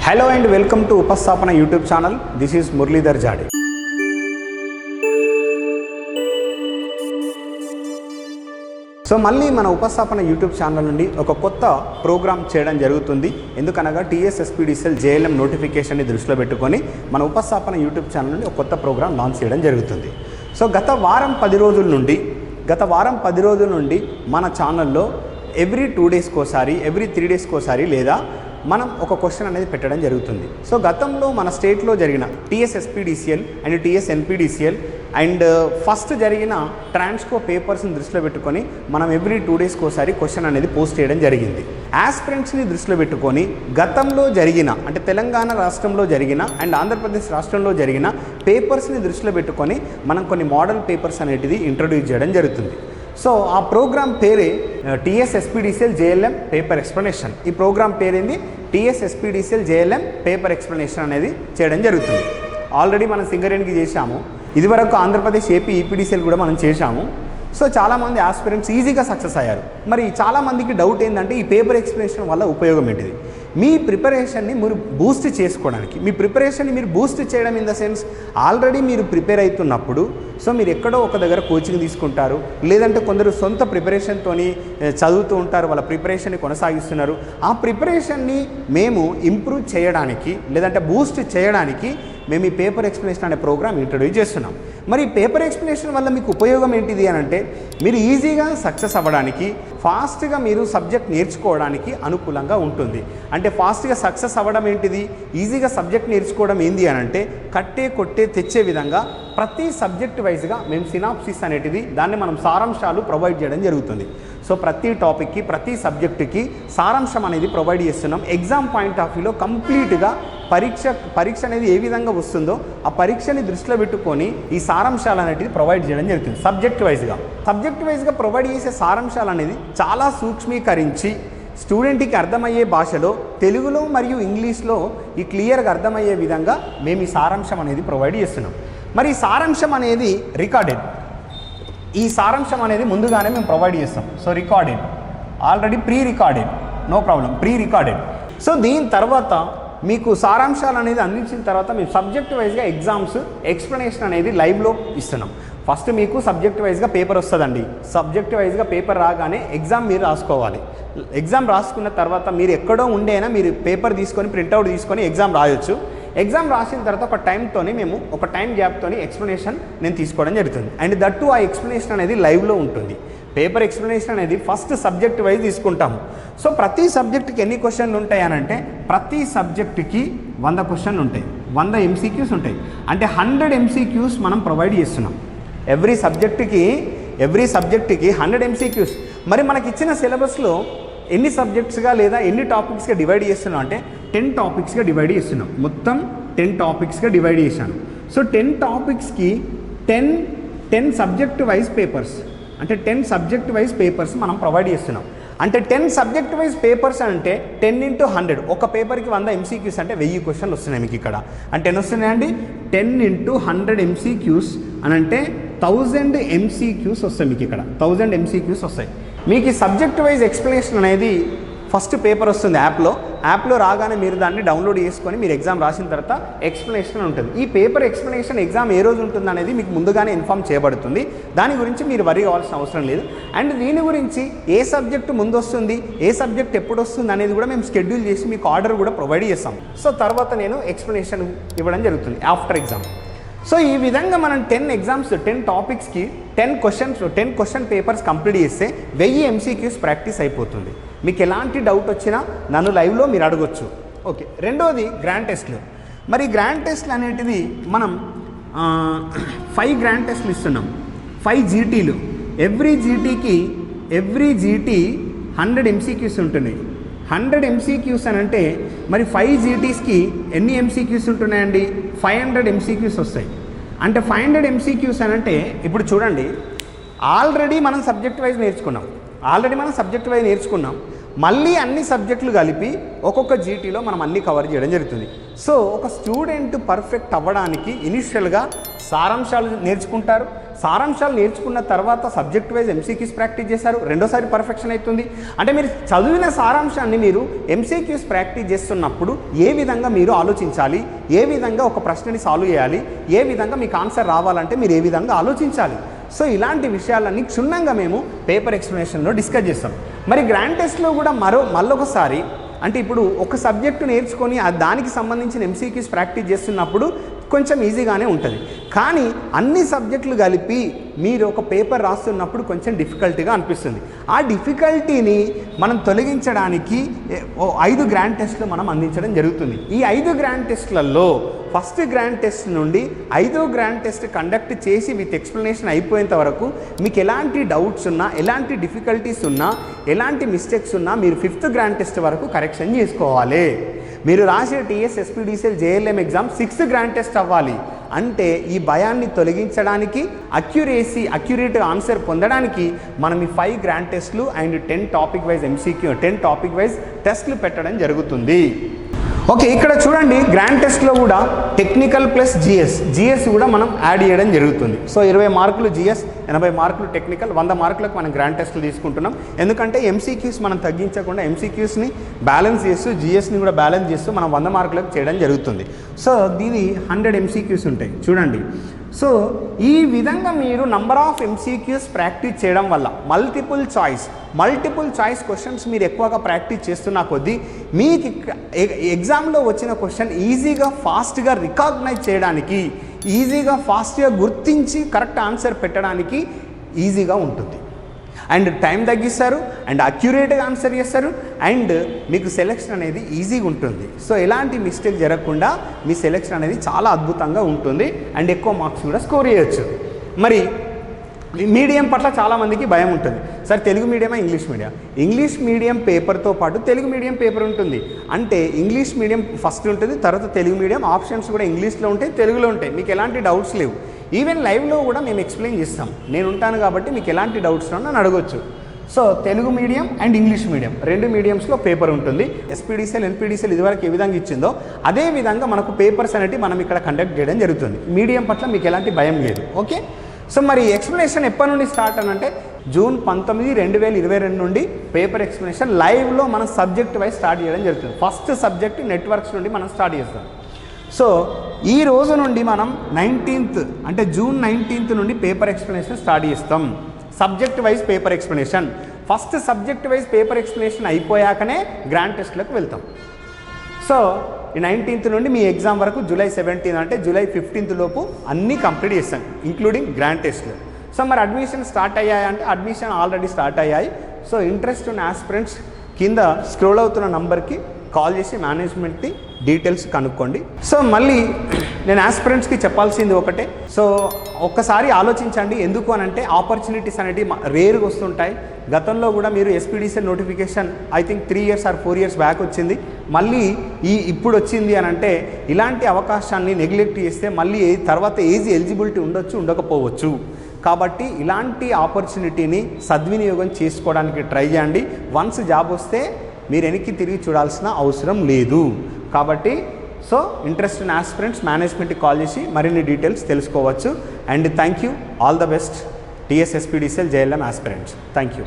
Hello and welcome to Upasthapana YouTube channel. This is Muralidhar Jade. So మళ్ళీ మన ఉపస్థాపన YouTube channel నుండి ఒక కొత్త ప్రోగ్రామ్ చేయడం జరుగుతుంది. ఎందుకనగా TSSPDCL JLM నోటిఫికేషన్ని దృష్టిలో పెట్టుకొని మన ఉపస్థాపన యూట్యూబ్ ఛానల్ నుండి ఒక కొత్త ప్రోగ్రామ్ లాంచ్ చేయడం జరుగుతుంది. సో గత వారం 10 రోజుల నుండి మన ఛానల్లో ఎవ్రీ 2 డేస్కోసారి ఎవ్రీ 3 డేస్కోసారి లేదా మనం ఒక క్వశ్చన్ అనేది పెట్టడం జరుగుతుంది. సో గతంలో మన స్టేట్లో జరిగిన TSSPDCL and TSNPDCL and first జరిగిన ట్రాన్స్కో పేపర్స్ని దృష్టిలో పెట్టుకొని మనం ఎవ్రీ 2 డేస్కోసారి క్వశ్చన్ అనేది పోస్ట్ చేయడం జరిగింది. ఆస్పిరెంట్స్ని దృష్టిలో పెట్టుకొని గతంలో జరిగిన అంటే తెలంగాణ రాష్ట్రంలో జరిగిన అండ్ ఆంధ్రప్రదేశ్ రాష్ట్రంలో జరిగిన పేపర్స్ని దృష్టిలో పెట్టుకొని మనం కొన్ని మోడల్ పేపర్స్ అనేటిది ఇంట్రొడ్యూస్ చేయడం జరుగుతుంది. సో ఆ ప్రోగ్రామ్ పేరే TSSPDCL JLM పేపర్ ఎక్స్ప్లెనేషన్. ఈ ప్రోగ్రామ్ పేరేంది TSSPDCL JLM పేపర్ ఎక్స్ప్లెనేషన్ అనేది చేయడం జరుగుతుంది. ఆల్రెడీ మనం సింగరేణికి చేశాము, ఇదివరకు ఆంధ్రప్రదేశ్ AP EPDCL కూడా మనం చేశాము. సో చాలామంది ఆస్పిరెంట్స్ ఈజీగా సక్సెస్ అయ్యారు. మరి చాలామందికి డౌట్ ఏంటంటే ఈ పేపర్ ఎక్స్ప్లెనేషన్ వల్ల ఉపయోగం ఏంటిది? మీ ప్రిపరేషన్ని మీరు బూస్ట్ చేసుకోవడానికి, మీ ప్రిపరేషన్ని మీరు బూస్ట్ చేయడం ఇన్ ద సెన్స్ ఆల్రెడీ మీరు ప్రిపేర్ అవుతున్నప్పుడు సో మీరు ఎక్కడో ఒక దగ్గర కోచింగ్ తీసుకుంటారు, లేదంటే కొందరు సొంత ప్రిపరేషన్తో చదువుతూ ఉంటారు, వాళ్ళ ప్రిపరేషన్ని కొనసాగిస్తున్నారు. ఆ ప్రిపరేషన్ని మేము ఇంప్రూవ్ చేయడానికి లేదంటే బూస్ట్ చేయడానికి మేము ఈ పేపర్ ఎక్స్ప్లెనేషన్ అనే ప్రోగ్రామ్ ఇంట్రొడ్యూస్ చేస్తున్నాం. మరి ఈ పేపర్ ఎక్స్ప్లెనేషన్ వల్ల మీకు ఉపయోగం ఏంటిది అని అంటే మీరు ఈజీగా సక్సెస్ అవ్వడానికి, ఫాస్ట్గా మీరు సబ్జెక్ట్ నేర్చుకోవడానికి అనుకూలంగా ఉంటుంది. అంటే ఫాస్ట్గా సక్సెస్ అవ్వడం ఏంటిది, ఈజీగా సబ్జెక్ట్ నేర్చుకోవడం ఏంది అని అంటే కట్టే కొట్టే తెచ్చే విధంగా ప్రతి సబ్జెక్ట్ వైజ్గా మేము సినాప్సిస్ అనేటిది దాన్ని మనం సారాంశాలు ప్రొవైడ్ చేయడం జరుగుతుంది. సో ప్రతి టాపిక్కి ప్రతి సబ్జెక్టుకి సారాంశం అనేది ప్రొవైడ్ చేస్తున్నాం. ఎగ్జామ్ పాయింట్ ఆఫ్ వ్యూలో కంప్లీట్గా పరీక్ష అనేది ఏ విధంగా వస్తుందో ఆ పరీక్షని దృష్టిలో పెట్టుకొని ఈ సారాంశాలు అనేటిది ప్రొవైడ్ చేయడం జరుగుతుంది. సబ్జెక్ట్ వైజ్గా ప్రొవైడ్ చేసే సారాంశాలు అనేది చాలా సూక్ష్మీకరించి స్టూడెంట్కి అర్థమయ్యే భాషలో తెలుగులో మరియు ఇంగ్లీష్లో ఈ క్లియర్గా అర్థమయ్యే విధంగా మేము ఈ సారాంశం అనేది ప్రొవైడ్ చేస్తున్నాం. మరి ఈ సారాంశం అనేది రికార్డెడ్, ఈ సారాంశం అనేది ముందుగానే మేము ప్రొవైడ్ చేస్తాం. So recorded, already pre recorded, no problem, pre recorded. So దీని తర్వాత మీకు సారాంశాలు అనేది అందించిన తర్వాత మేము సబ్జెక్ట్ వైజ్గా ఎగ్జామ్స్ ఎక్స్ప్లెనేషన్ అనేది లైవ్లో ఇస్తున్నాం. ఫస్ట్ మీకు సబ్జెక్ట్ వైజ్గా పేపర్ వస్తుందండి. సబ్జెక్ట్ వైజ్గా పేపర్ రాగానే ఎగ్జామ్ మీరు రాసుకోవాలి. ఎగ్జామ్ రాసుకున్న తర్వాత మీరు ఎక్కడో ఉండేనా మీరు పేపర్ తీసుకొని ప్రింట్అవుట్ తీసుకొని ఎగ్జామ్ రాయొచ్చు. ఎగ్జామ్ రాసిన తర్వాత ఒక టైంతోని మేము ఒక టైం గ్యాప్తోని ఎక్స్ప్లెనేషన్ నేను తీసుకోవడం జరుగుతుంది. అండ్ దట్టు ఆ ఎక్స్ప్లెనేషన్ అనేది లైవ్లో ఉంటుంది. పేపర్ ఎక్స్ప్లెనేషన్ అనేది ఫస్ట్ సబ్జెక్ట్ వైజ్ తీసుకుంటాము. సో ప్రతి సబ్జెక్టుకి ఎన్ని క్వశ్చన్లు ఉంటాయి అని అంటే ప్రతి సబ్జెక్టుకి 100 క్వశ్చన్లు ఉంటాయి, 100 MCQs ఉంటాయి. అంటే 100 MCQs మనం ప్రొవైడ్ చేస్తున్నాం. ఎవ్రీ సబ్జెక్టుకి 100 MCQs. మరి మనకి ఇచ్చిన సిలబస్లో ఎన్ని సబ్జెక్ట్స్గా లేదా ఎన్ని టాపిక్స్గా డివైడ్ చేస్తున్నాం అంటే 10 టాపిక్స్గా డివైడ్ చేస్తున్నాం. మొత్తం 10 టాపిక్స్గా డివైడ్ చేశాను. సో 10 టాపిక్స్కి 10 సబ్జెక్ట్ వైజ్ పేపర్స్, అంటే 10 సబ్జెక్ట్ వైజ్ పేపర్స్ మనం ప్రొవైడ్ చేస్తున్నాం. అంటే 10 సబ్జెక్ట్ వైజ్ పేపర్స్ అంటే 10 × 100, ఒక పేపర్కి 100 MCQs అంటే 1000 క్వశ్చన్లు వస్తున్నాయి మీకు ఇక్కడ. అంటే ఎన్ని వస్తున్నాయండి? 10 × 100 MCQs అని అంటే 1000 MCQs వస్తాయి మీకు ఇక్కడ. 1000 MCQs వస్తాయి మీకు. ఈ సబ్జెక్ట్ వైజ్ ఎక్స్ప్లెనేషన్ అనేది ఫస్ట్ పేపర్ వస్తుంది యాప్లో రాగానే మీరు దాన్ని డౌన్లోడ్ చేసుకొని మీరు ఎగ్జామ్ రాసిన తర్వాత ఎక్స్ప్లెనేషన్ ఉంటుంది. ఈ పేపర్ ఎక్స్ప్లెనేషన్ ఎగ్జామ్ ఏ రోజు ఉంటుంది అనేది మీకు ముందుగానే ఇన్ఫామ్ చేయబడుతుంది. దాని గురించి మీరు వరి కావాల్సిన అవసరం లేదు. అండ్ దీని గురించి ఏ సబ్జెక్టు ముందు వస్తుంది, ఏ సబ్జెక్ట్ ఎప్పుడు వస్తుంది అనేది కూడా మేము షెడ్యూల్ చేసి మీకు ఆర్డర్ కూడా ప్రొవైడ్ చేస్తాం. సో తర్వాత నేను ఎక్స్ప్లెనేషన్ ఇవ్వడం జరుగుతుంది ఆఫ్టర్ ఎగ్జామ్. సో ఈ విధంగా మనం 10 ఎగ్జామ్స్ 10 టాపిక్స్కి 10 క్వశ్చన్ పేపర్స్ కంప్లీట్ చేస్తే 1000 MCQs ప్రాక్టీస్ అయిపోతుంది. మీకు ఎలాంటి డౌట్ వచ్చినా నన్ను లైవ్లో మీరు అడగొచ్చు. ఓకే, రెండోది గ్రాండ్ టెస్ట్లు. మరి గ్రాండ్ టెస్ట్లు అనేటిది మనం 5 గ్రాండ్ టెస్ట్లు ఇస్తున్నాం, 5 GTలు. ఎవ్రీ జీటీ 100 MCQs ఉంటున్నాయి. 100 MCQs అని అంటే మరి 5 GTస్కి ఎన్ని MCQs ఉంటున్నాయండి? 500 MCQs వస్తాయి. అంటే 500 MCQs అని అంటే ఇప్పుడు చూడండి, ఆల్రెడీ మనం సబ్జెక్ట్ వైజ్ నేర్చుకున్నాం. మళ్ళీ అన్ని సబ్జెక్టులు కలిపి ఒక్కొక్క జీటీలో మనం అన్ని కవర్ చేయడం జరుగుతుంది. సో ఒక స్టూడెంట్ పర్ఫెక్ట్ అవ్వడానికి ఇనిషియల్గా సారాంశాలు నేర్చుకుంటారు, సారాంశాలు నేర్చుకున్న తర్వాత సబ్జెక్ట్ వైజ్ ఎంసీక్యూస్ ప్రాక్టీస్ చేశారు, రెండోసారి పర్ఫెక్షన్ అవుతుంది. అంటే మీరు చదివిన సారాంశాన్ని మీరు ఎంసీక్యూస్ ప్రాక్టీస్ చేస్తున్నప్పుడు ఏ విధంగా మీరు ఆలోచించాలి, ఏ విధంగా ఒక ప్రశ్నని సాల్వ్ చేయాలి, ఏ విధంగా మీకు ఆన్సర్ రావాలంటే మీరు ఏ విధంగా ఆలోచించాలి. సో ఇలాంటి విషయాలన్నీ క్షుణ్ణంగా మేము పేపర్ ఎక్స్ప్లెనేషన్లో డిస్కస్ చేస్తాం. మరి గ్రాండ్ టెస్ట్లో కూడా మళ్ళొకసారి అంటే ఇప్పుడు ఒక సబ్జెక్టు నేర్చుకొని దానికి సంబంధించిన ఎంసీక్యూస్ ప్రాక్టీస్ చేస్తున్నప్పుడు కొంచెం ఈజీగానే ఉంటుంది. కానీ అన్ని సబ్జెక్టులు కలిపి మీరు ఒక పేపర్ రాస్తున్నప్పుడు కొంచెం డిఫికల్టీగా అనిపిస్తుంది. ఆ డిఫికల్టీని మనం తొలగించడానికి 5 గ్రాండ్ టెస్ట్లు మనం అందించడం జరుగుతుంది. ఈ 5 గ్రాండ్ టెస్ట్లలో ఫస్ట్ గ్రాండ్ టెస్ట్ నుండి 5వ గ్రాండ్ టెస్ట్ కండక్ట్ చేసి విత్ ఎక్స్ప్లెనేషన్ అయిపోయేంత వరకు మీకు ఎలాంటి డౌట్స్ ఉన్నా, ఎలాంటి డిఫికల్టీస్ ఉన్నా, ఎలాంటి మిస్టేక్స్ ఉన్నా మీరు 5th గ్రాండ్ టెస్ట్ వరకు కరెక్షన్ చేసుకోవాలి. మీరు రాసే TS SPDCL JLM exam 6th grand test అవ్వాలి. అంటే ఈ భయాన్ని తొలగించడానికి, అక్యురేట్ ఆన్సర్ పొందడానికి మనం ఈ 5 గ్రాండ్ టెస్ట్లు and 10 topic wise MCQ 10 topic wise టెస్ట్లు పెట్టడం జరుగుతుంది. ఓకే, ఇక్కడ చూడండి గ్రాండ్ టెస్ట్లో కూడా టెక్నికల్ ప్లస్ జిఎస్ కూడా మనం యాడ్ చేయడం జరుగుతుంది. సో 20 మార్కులు జిఎస్, 80 మార్కులు టెక్నికల్, 100 మార్కులకు మనం గ్రాండ్ టెస్ట్లు తీసుకుంటున్నాం. ఎందుకంటే ఎంసీక్యూస్ మనం తగ్గించకుండా ఎంసీక్యూస్ని బ్యాలెన్స్ చేస్తూ జిఎస్ని కూడా బ్యాలెన్స్ చేస్తూ మనం 100 మార్కులకు చేయడం జరుగుతుంది. సో దీని 100 ఎంసీక్యూస్ ఉంటాయి చూడండి. సో ఈ విధంగా మీరు నంబర్ ఆఫ్ ఎంసీక్యూస్ ప్రాక్టీస్ చేయడం వల్ల మల్టిపుల్ చాయిస్ క్వశ్చన్స్ మీరు ఎక్కువగా ప్రాక్టీస్ చేస్తున్న కొద్దీ మీకు ఎగ్జామ్లో వచ్చిన క్వశ్చన్ ఈజీగా ఫాస్ట్గా రికాగ్నైజ్ చేయడానికి, ఈజీగా ఫాస్ట్గా గుర్తించి కరెక్ట్ ఆన్సర్ పెట్టడానికి ఈజీగా ఉంటుంది. అండ్ టైం తగ్గిస్తారు, అండ్ అక్యురేట్గా ఆన్సర్ చేస్తారు, అండ్ మీకు సెలెక్షన్ అనేది ఈజీగా ఉంటుంది. సో ఎలాంటి మిస్టేక్ జరగకుండా మీ సెలెక్షన్ అనేది చాలా అద్భుతంగా ఉంటుంది అండ్ ఎక్కువ మార్క్స్ కూడా స్కోర్ చేయొచ్చు. మరి మీడియం పట్ల చాలామందికి భయం ఉంటుంది. సార్ తెలుగు మీడియమా ఇంగ్లీష్ మీడియం పేపర్తో పాటు తెలుగు మీడియం పేపర్ ఉంటుంది. అంటే ఇంగ్లీష్ మీడియం ఫస్ట్ ఉంటుంది, తర్వాత తెలుగు మీడియం, ఆప్షన్స్ కూడా ఇంగ్లీష్లో ఉంటాయి, తెలుగులో ఉంటాయి. మీకు ఎలాంటి డౌట్స్ లేవు. ఈవెన్ లైవ్లో కూడా మేము ఎక్స్ప్లెయిన్ చేస్తాం. నేను ఉంటాను కాబట్టి మీకు ఎలాంటి డౌట్స్ ఉన్నా నన్ను అడగొచ్చు. So Telugu medium and English medium 2 మీడియంస్లో పేపర్ ఉంటుంది. ఎస్పీడీసీఎల్ ఎన్పీడీసీఎల్ ఇదివరకు ఏ విధంగా ఇచ్చిందో అదే విధంగా మనకు పేపర్స్ అనేవి మనం ఇక్కడ కండక్ట్ చేయడం జరుగుతుంది. మీడియం పట్ల మీకు ఎలాంటి భయం లేదు. ఓకే, సో మరి ఎక్స్ప్లెనేషన్ ఎప్పటి నుండి స్టార్ట్ అంటే జూన్ 19, 2022 నుండి పేపర్ ఎక్స్ప్లెనేషన్ లైవ్లో మనం సబ్జెక్ట్ వైజ్ స్టార్ట్ చేయడం జరుగుతుంది. ఫస్ట్ సబ్జెక్ట్ నెట్వర్క్స్ నుండి మనం స్టార్ట్ చేస్తాం. సో ఈ రోజు నుండి మనం 19th అంటే జూన్ 19th నుండి పేపర్ ఎక్స్ప్లెనేషన్ స్టార్ట్ చేస్తాం. Subject wise paper explanation, first subject wise paper explanation అయిపోయాకనే గ్రాండ్ టెస్ట్లకు వెళ్తాం. సో ఈ 19th నుండి మీ ఎగ్జామ్ వరకు జూలై 17 అంటే జూలై 15th లోపు అన్నీ కంప్లీట్ చేస్తాం, ఇంక్లూడింగ్ గ్రాండ్ టెస్ట్లు. సో మరి అడ్మిషన్ స్టార్ట్ అయ్యాయి అంటే అడ్మిషన్ ఆల్రెడీ స్టార్ట్ అయ్యాయి. సో ఇంట్రెస్ట్ ఉన్న ఆస్పిరెంట్స్ కింద స్క్రోల్ అవుతున్న నంబర్కి కాల్ చేసి మేనేజ్మెంట్ని డీటెయిల్స్ కనుక్కోండి. సో మళ్ళీ నేను ఆస్పిరెంట్స్కి చెప్పాల్సింది ఒకటే. సో ఒక్కసారి ఆలోచించండి. ఎందుకు అనంటే ఆపర్చునిటీస్ అనేవి రేరుగా వస్తుంటాయి. గతంలో కూడా మీరు SPDCL notification I think 3 years or 4 years back వచ్చింది, మళ్ళీ ఇప్పుడు వచ్చింది అని అంటే ఇలాంటి అవకాశాన్ని నెగ్లెక్ట్ చేస్తే మళ్ళీ తర్వాత ఎలిజిబిలిటీ ఉండొచ్చు, ఉండకపోవచ్చు. కాబట్టి ఇలాంటి ఆపర్చునిటీని సద్వినియోగం చేసుకోవడానికి ట్రై చేయండి. వన్స్ జాబ్ వస్తే మీరు వెనక్కి తిరిగి చూడాల్సిన అవసరం లేదు. కాబట్టి సో ఇంట్రెస్ట్ ఉన్న ఆస్పిరెంట్స్ మేనేజ్మెంట్కి కాల్ చేసి మరిన్ని డీటెయిల్స్ తెలుసుకోవచ్చు. And thank you, all the best TS SPDCL JLM aspirants. Thank you.